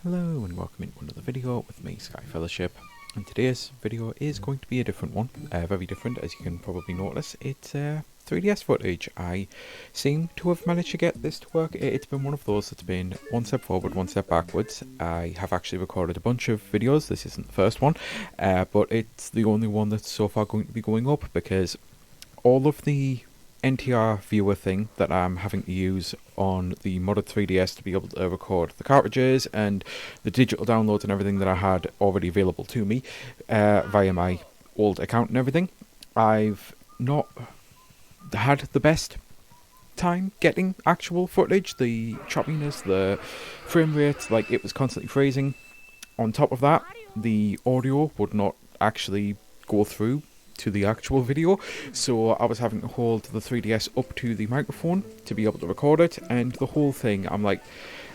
Hello and welcome into another video with me, Sky Fellowship, and today's video is going to be a different one, very different as you can probably notice. It's 3DS footage. I seem to have managed to get this to work. It's been one of those that's been one step forward, one step backwards. I have actually recorded a bunch of videos. This isn't the first one, but it's the only one that's so far going to be going up because all of the NTR viewer thing that I'm having to use on the modded 3DS to be able to record the cartridges and the digital downloads and everything that I had already available to me via my old account and everything. I've not had the best time getting actual footage. The choppiness, the frame rates, like it was constantly freezing. On top of that, the audio would not actually go through to the actual video, so I was having to hold the 3DS up to the microphone to be able to record it, and the whole thing, I'm like,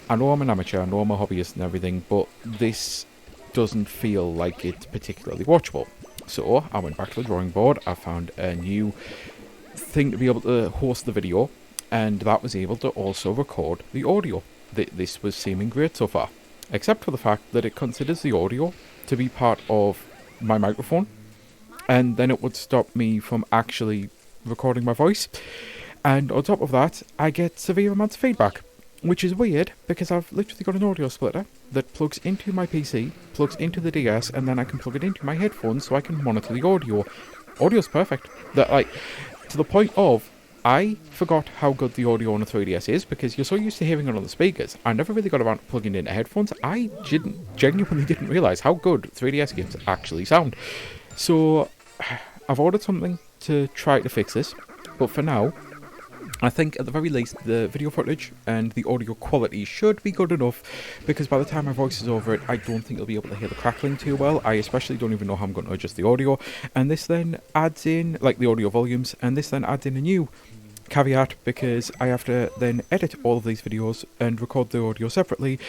I know I'm an amateur, I know I'm a hobbyist and everything, but this doesn't feel like it's particularly watchable. So I went back to the drawing board. I found a new thing to be able to host the video, and that was able to also record the audio. This was seeming great so far, except for the fact that it considers the audio to be part of my microphone, and then it would stop me from actually recording my voice. And on top of that, I get severe amounts of feedback, which is weird because I've literally got an audio splitter that plugs into my PC, plugs into the DS, and then I can plug it into my headphones so I can monitor the audio. Audio's perfect. That, like, to the point of, I forgot how good the audio on a 3DS is because you're so used to hearing it on the speakers. I never really got around to plugging it into headphones. I genuinely didn't realise how good 3DS games actually sound. So I've ordered something to try to fix this, but for now, I think at the very least the video footage and the audio quality should be good enough, because by the time my voice is over it, I don't think you'll be able to hear the crackling too well. I especially don't even know how I'm going to adjust the audio, and this then adds in, like, the audio volumes, and this then adds in a new caveat because I have to then edit all of these videos and record the audio separately.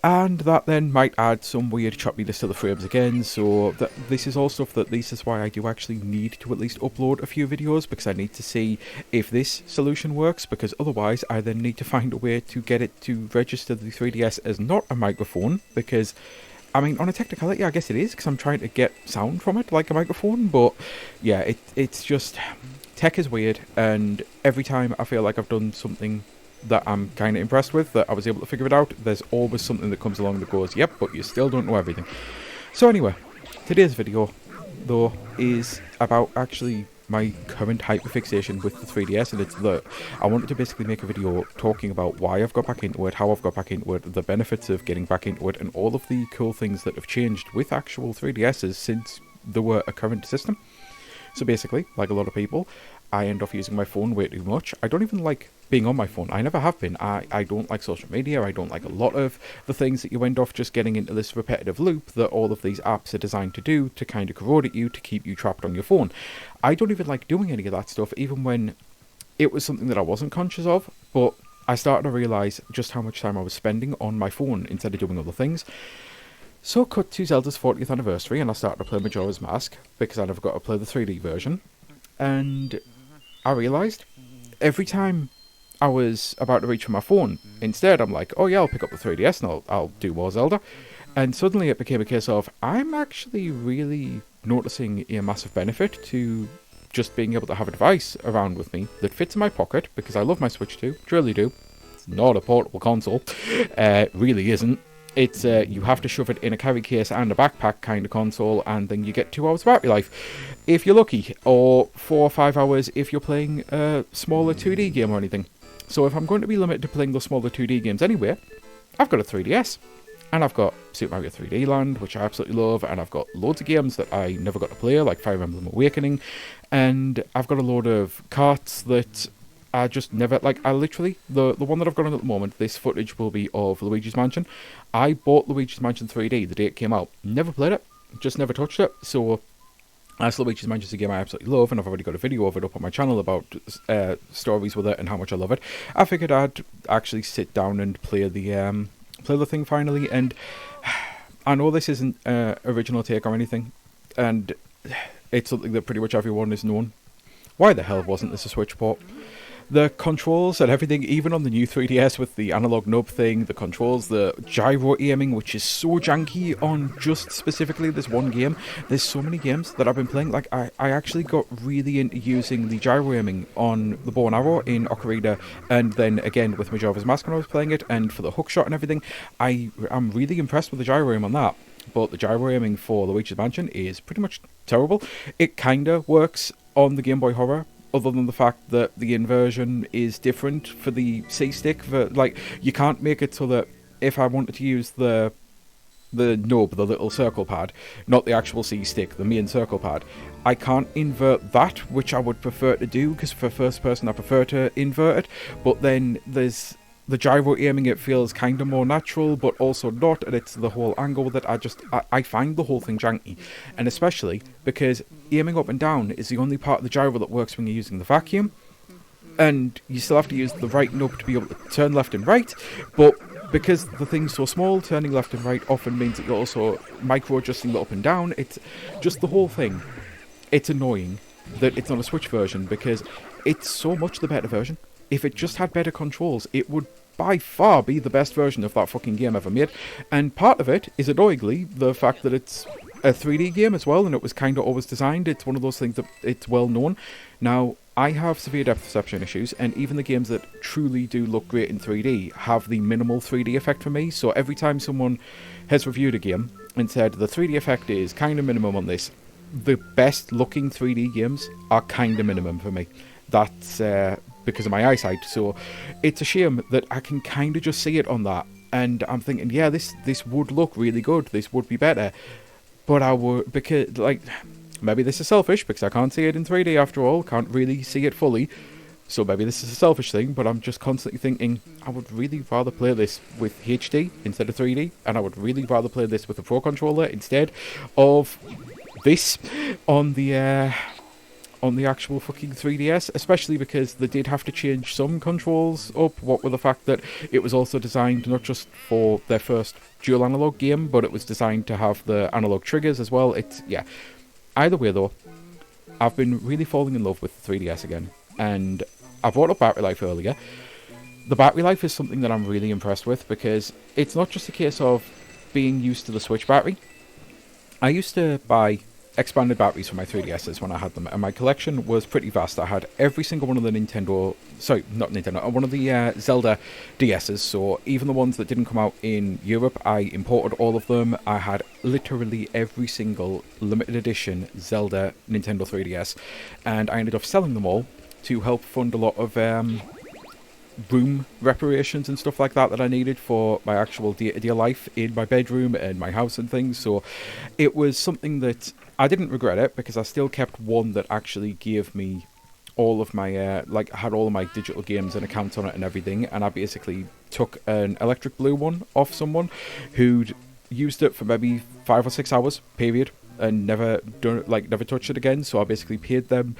And that then might add some weird choppiness to the frames again, so this is all stuff this is why I do actually need to at least upload a few videos, because I need to see if this solution works, because otherwise I then need to find a way to get it to register the 3DS as not a microphone, because, I mean, on a technicality I guess it is, because I'm trying to get sound from it like a microphone, but yeah, it's just, tech is weird, and every time I feel like I've done something that I'm kind of impressed with, that I was able to figure it out, there's always something that comes along that goes, yep, but you still don't know everything. So anyway, today's video, though, is about actually my current hyperfixation with the 3DS, and it's that I wanted to basically make a video talking about why I've got back into it, how I've got back into it, the benefits of getting back into it, and all of the cool things that have changed with actual 3DSs since they were a current system. So basically, like a lot of people, I end up using my phone way too much. I don't even like being on my phone. I never have been. I don't like social media. I don't like a lot of the things that you end off just getting into this repetitive loop that all of these apps are designed to do, to kind of corrode at you, to keep you trapped on your phone. I don't even like doing any of that stuff, even when it was something that I wasn't conscious of, but I started to realise just how much time I was spending on my phone instead of doing other things. So cut to Zelda's 40th anniversary, and I started to play Majora's Mask, because I never got to play the 3D version, and I realised every time I was about to reach for my phone, instead I'm like, oh yeah, I'll pick up the 3DS and I'll do more Zelda. And suddenly it became a case of, I'm actually really noticing a massive benefit to just being able to have a device around with me that fits in my pocket, because I love my Switch 2, truly do. It's not a portable console, really isn't. It's you have to shove it in a carry case and a backpack kind of console, and then you get 2 hours of battery life, if you're lucky, or 4 or 5 hours if you're playing a smaller 2D game or anything. So if I'm going to be limited to playing the smaller 2D games anyway, I've got a 3DS, and I've got Super Mario 3D Land, which I absolutely love, and I've got loads of games that I never got to play, like Fire Emblem Awakening, and I've got a load of carts that I just never, like, I literally, the one that I've got on at the moment, this footage will be of Luigi's Mansion. I bought Luigi's Mansion 3D the day it came out, never played it, just never touched it, so as Luigi's Mansion is a game I absolutely love, and I've already got a video of it up on my channel about stories with it and how much I love it, I figured I'd actually sit down and play the thing finally, and I know this isn't original take or anything, and it's something that pretty much everyone is known. Why the hell wasn't this a Switch port? The controls and everything, even on the new 3DS with the analog nub thing, the controls, the gyro aiming, which is so janky on just specifically this one game. There's so many games that I've been playing. Like, I actually got really into using the gyro aiming on the bow and arrow in Ocarina, and then again with Majora's Mask when I was playing it, and for the hookshot and everything. I'm really impressed with the gyro aim on that. But the gyro aiming for Luigi's Mansion is pretty much terrible. It kinda works on the Game Boy Horror, other than the fact that the inversion is different for the C-stick. Like, you can't make it so that if I wanted to use the nub, the little circle pad, not the actual C-stick, the main circle pad, I can't invert that, which I would prefer to do, because for first person I prefer to invert it. But then there's the gyro aiming, it feels kind of more natural, but also not, and it's the whole angle that I find the whole thing janky. And especially because aiming up and down is the only part of the gyro that works when you're using the vacuum, and you still have to use the right nub to be able to turn left and right, but because the thing's so small, turning left and right often means that you're also micro-adjusting the up and down. It's just the whole thing. It's annoying that it's not a Switch version, because it's so much the better version. If it just had better controls, it would by far be the best version of that fucking game ever made. And part of it is, annoyingly, the fact that it's a 3D game as well, and it was kind of always designed. It's one of those things that it's well known. Now, I have severe depth perception issues, and even the games that truly do look great in 3D have the minimal 3D effect for me. So every time someone has reviewed a game and said the 3D effect is kind of minimum on this, the best looking 3D games are kind of minimum for me. That's because of my eyesight, so it's a shame that I can kind of just see it on that, and I'm thinking, yeah, this would look really good, this would be better, but I would, because, like, maybe this is selfish, because I can't see it in 3D after all, can't really see it fully, so maybe this is a selfish thing, but I'm just constantly thinking, I would really rather play this with HD instead of 3D, and I would really rather play this with a Pro Controller instead of this on the actual fucking 3DS, especially because they did have to change some controls up, what with the fact that it was also designed not just for their first dual analog game, but it was designed to have the analog triggers as well. It's, yeah. Either way though, I've been really falling in love with the 3DS again, and I brought up battery life earlier. The battery life is something that I'm really impressed with, because it's not just a case of being used to the Switch battery. I used to buy expanded batteries for my 3DSs when I had them, and my collection was pretty vast. I had every single one of the one of the Zelda DSs, so even the ones that didn't come out in Europe, I imported all of them. I had literally every single limited edition Zelda Nintendo 3DS, and I ended up selling them all to help fund a lot of room reparations and stuff like that I needed for my actual day-to-day life in my bedroom and my house and things. So it was something that I didn't regret it, because I still kept one that actually gave me all of my had all of my digital games and accounts on it and everything, and I basically took an Electric Blue one off someone who'd used it for maybe 5 or 6 hours period and never touched it again. So I basically paid them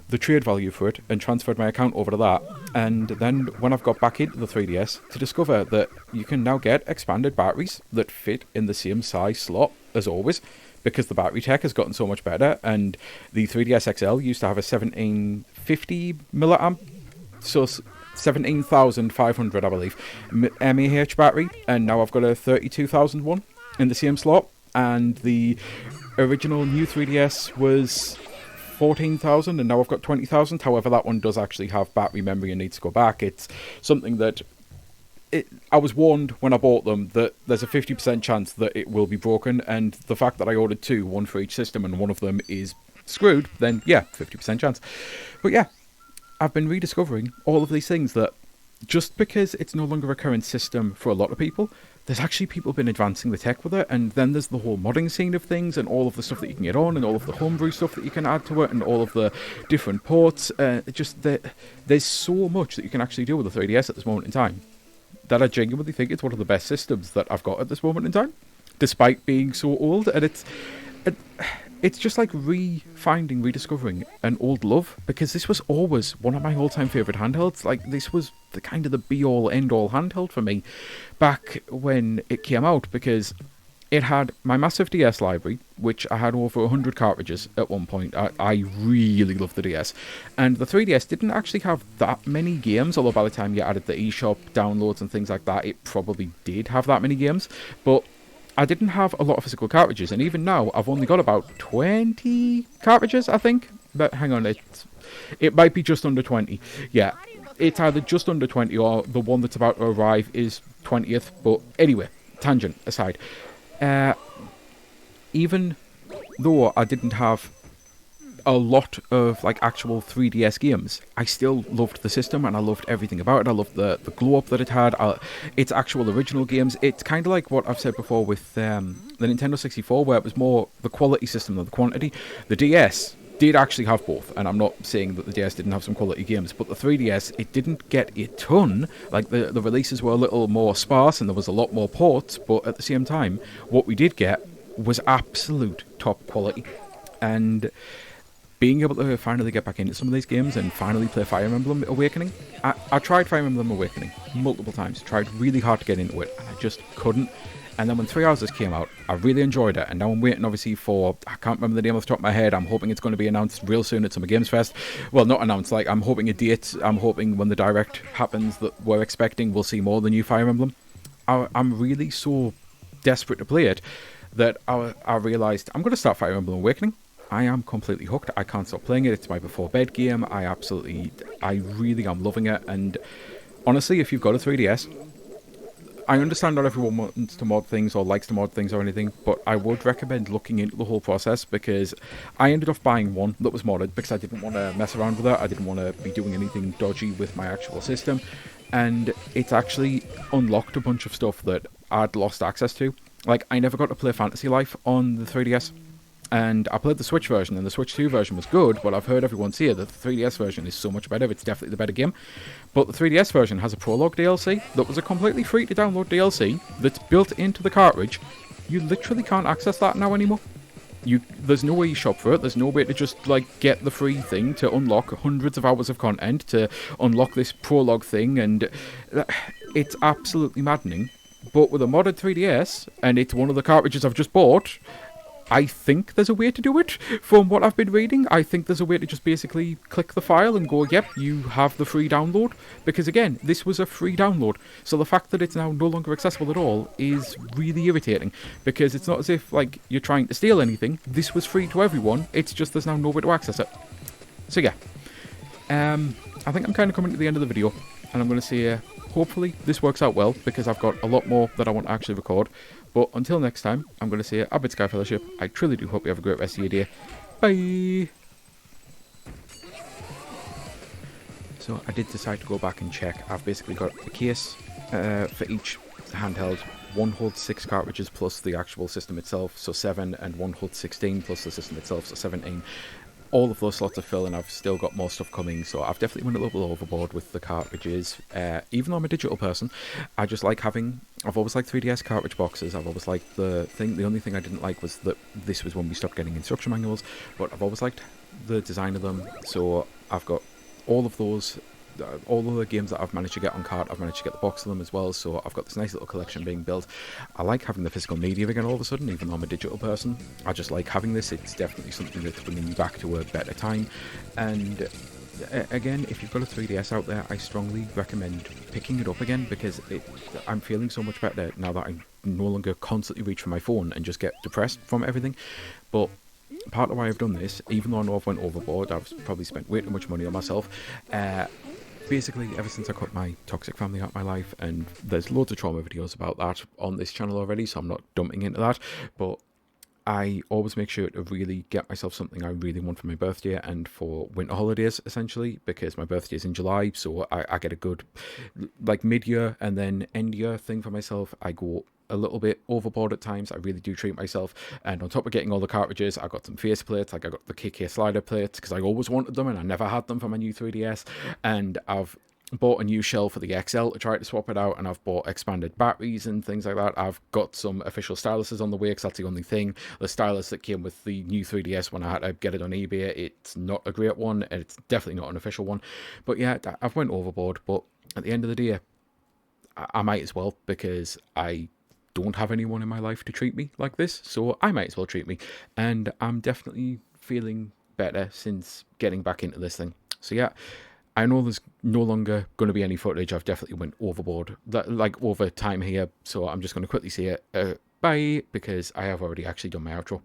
the trade value for it and transferred my account over to that. And then when I've got back into the 3DS, to discover that you can now get expanded batteries that fit in the same size slot as always, because the battery tech has gotten so much better. And the 3DS XL used to have a 1750 milliamp, so 17,500 I believe mAh battery, and now I've got a 32,000 one in the same slot. And the original new 3DS was 14,000, and now I've got 20,000. However, that one does actually have battery memory and needs to go back. It's something that I was warned when I bought them that there's a 50% chance that it will be broken, and the fact that I ordered two, one for each system, and one of them is screwed, then yeah, 50% chance. But yeah, I've been rediscovering all of these things that, just because it's no longer a current system for a lot of people, there's actually people been advancing the tech with it. And then there's the whole modding scene of things, and all of the stuff that you can get on, and all of the homebrew stuff that you can add to it, and all of the different ports. There's so much that you can actually do with the 3DS at this moment in time, that I genuinely think it's one of the best systems that I've got at this moment in time, despite being so old. And it's just like rediscovering an old love, because this was always one of my all-time favourite handhelds. Like, this was the kind of the be-all, end-all handheld for me back when it came out, because it had my massive DS library, which I had over 100 cartridges at one point. I really loved the DS. And the 3DS didn't actually have that many games, although by the time you added the eShop downloads and things like that, it probably did have that many games. But I didn't have a lot of physical cartridges, and even now, I've only got about 20 cartridges, I think. But hang on, it might be just under 20. Yeah, it's either just under 20 or the one that's about to arrive is 20th. But anyway, tangent aside. Even though I didn't have a lot of like actual 3DS games, I still loved the system and I loved everything about it. I loved the glow up that it had, its actual original games. It's kind of like what I've said before with the Nintendo 64, where it was more the quality system than the quantity. The DS did actually have both, and I'm not saying that the DS didn't have some quality games, but the 3DS, it didn't get a ton. Like the releases were a little more sparse and there was a lot more ports, but at the same time, what we did get was absolute top quality. And being able to finally get back into some of these games and finally play Fire Emblem Awakening. I tried Fire Emblem Awakening multiple times, tried really hard to get into it, and I just couldn't. And then when 3 Houses came out, I really enjoyed it, and now I'm waiting obviously for, I can't remember the name off the top of my head, I'm hoping it's going to be announced real soon at Summer Games Fest. Well, not announced, like I'm hoping a date, I'm hoping when the Direct happens that we're expecting we'll see more of the new Fire Emblem. I'm really so desperate to play it that I realised I'm going to start Fire Emblem Awakening. I am completely hooked. I can't stop playing it. It's my before bed game. I really am loving it. And honestly, if you've got a 3DS, I understand not everyone wants to mod things or likes to mod things or anything, but I would recommend looking into the whole process, because I ended up buying one that was modded because I didn't want to mess around with it. I didn't want to be doing anything dodgy with my actual system. And it's actually unlocked a bunch of stuff that I'd lost access to. Like, I never got to play Fantasy Life on the 3DS. And I played the Switch version, and the Switch 2 version was good, but I've heard everyone say that the 3DS version is so much better. It's definitely the better game. But the 3DS version has a Prologue DLC that was a completely free-to-download DLC that's built into the cartridge. You literally can't access that now anymore. There's no way you shop for it. There's no way to just like get the free thing to unlock hundreds of hours of content to unlock this Prologue thing, and it's absolutely maddening. But with a modded 3DS, and it's one of the cartridges I've just bought, I think there's a way to do it. From what I've been reading, I think there's a way to just basically click the file and go, yep, you have the free download. Because again, this was a free download. So the fact that it's now no longer accessible at all is really irritating. Because it's not as if like you're trying to steal anything. This was free to everyone. It's just there's now no way to access it. So yeah. I think I'm kind of coming to the end of the video. And I'm going to say, hopefully this works out well, because I've got a lot more that I want to actually record. But until next time, I'm going to say, I've been Sky Fellowship. I truly do hope you have a great rest of your day. Bye! So I did decide to go back and check. I've basically got a case for each handheld. One holds 6 cartridges plus the actual system itself, so 7, and one holds 16 plus the system itself, so 17. All of those slots are full, and I've still got more stuff coming, so I've definitely went a little bit overboard with the cartridges. Even though I'm a digital person, I just like having... I've always liked 3DS cartridge boxes. I've always liked the only thing I didn't like was that this was when we stopped getting instruction manuals, but I've always liked the design of them, so I've got all of those... all of the games that I've managed to get on cart, I've managed to get the box of them as well, so I've got this nice little collection being built. I like having the physical media again all of a sudden, even though I'm a digital person. I just like having this. It's definitely something that's bringing me back to a better time. And again, if you've got a 3DS out there, I strongly recommend picking it up again, because I'm feeling so much better now that I no longer constantly reach for my phone and just get depressed from everything. But part of why I've done this, even though I know I've went overboard, I've probably spent way too much money on myself, basically, ever since I cut my toxic family out of my life, and there's loads of trauma videos about that on this channel already, so I'm not dumping into that, but I always make sure to really get myself something I really want for my birthday and for winter holidays, essentially, because my birthday is in July, so I get a good, like, mid-year and then end-year thing for myself. I go a little bit overboard at times. I really do treat myself, and on top of getting all the cartridges, I got some face plates. Like, I got the KK slider plates because I always wanted them and I never had them for my new 3DS, and I've bought a new shell for the XL to try to swap it out, and I've bought expanded batteries and things like that. I've got some official styluses on the way, because that's the only thing. The stylus that came with the new 3DS when I had to get it on eBay, it's not a great one, and it's definitely not an official one. But yeah, I've went overboard, but at the end of the day, I might as well, because I don't have anyone in my life to treat me like this, so I might as well treat me. And I'm definitely feeling better since getting back into this thing. So yeah, I know there's no longer going to be any footage. I've definitely went overboard, over time here, so I'm just going to quickly say it bye, because I have already actually done my outro.